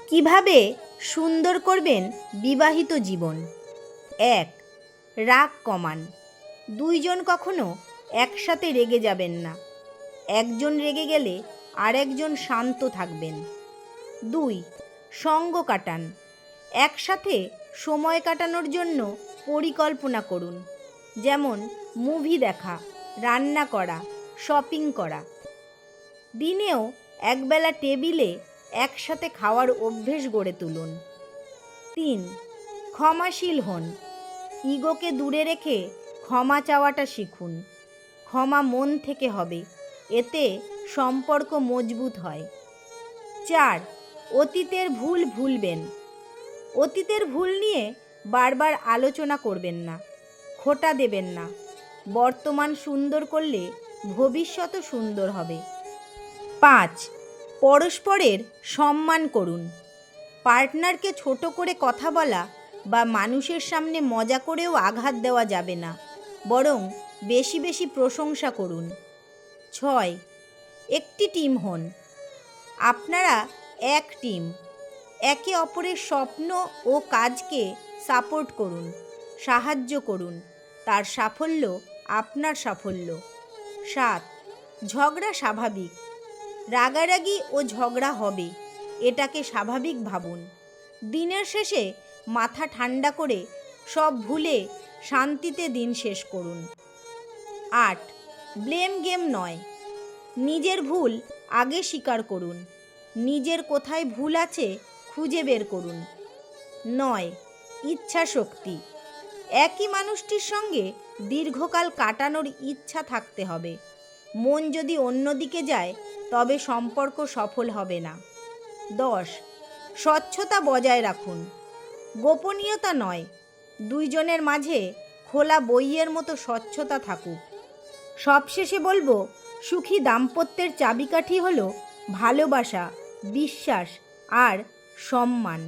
কিভাবে সুন্দর করবেন বিবাহিত জীবন? ১. রাগ কমান। দুইজন কখনো একসাথে রেগে যাবেন না। একজন রেগে গেলে আরেকজন শান্ত থাকবেন। ২. সঙ্গ কাটান। একসাথে সময় কাটানোর জন্য পরিকল্পনা করুন, যেমন মুভি দেখা, রান্না করা, শপিং করা। দিনেও একবেলা টেবিলে একসাথে খাওয়ার অভ্যেস গড়ে তুলুন। ৩. ক্ষমাশীল হন। ইগোকে দূরে রেখে ক্ষমা চাওয়াটা শিখুন। ক্ষমা মন থেকে হবে, এতে সম্পর্ক মজবুত হয়। ৪. অতীতের ভুল ভুলবেন। অতীতের ভুল নিয়ে বারবার আলোচনা করবেন না, খোঁটা দেবেন না। বর্তমান সুন্দর করলে ভবিষ্যৎও সুন্দর হবে। ৫. পরস্পরের সম্মান করুন। পার্টনারকে ছোট করে কথা বলা বা মানুষের সামনে মজা করেও আঘাত দেওয়া যাবে না, বরং বেশি বেশি প্রশংসা করুন। ৬. একটি টিম হন। আপনারা এক টিম। একে অপরের স্বপ্ন ও কাজকে সাপোর্ট করুন, সাহায্য করুন। তার সাফল্য আপনার সাফল্য। ৭. ঝগড়া স্বাভাবিক। রাগারাগি ও ঝগড়া হবে, এটাকে স্বাভাবিক ভাবুন। দিনের শেষে মাথা ঠান্ডা করে সব ভুলে শান্তিতে দিন শেষ করুন। ৮. ব্লেম গেম নয়। নিজের ভুল আগে স্বীকার করুন। নিজের কোথায় ভুল আছে খুঁজে বের করুন। ৯. ইচ্ছা শক্তি। একই মানুষটির সঙ্গে দীর্ঘকাল কাটানোর ইচ্ছা থাকতে হবে। মন যদি অন্যদিকে যায় তবে সম্পর্ক সফল হবে না। ১০. স্বচ্ছতা বজায় রাখুন। গোপনীয়তা নয়, দুইজনের মাঝে খোলা বইয়ের মতো স্বচ্ছতা থাকুক। সবশেষে বলবো, সুখী দাম্পত্যের চাবিকাঠি হলো ভালোবাসা, বিশ্বাস আর সম্মান।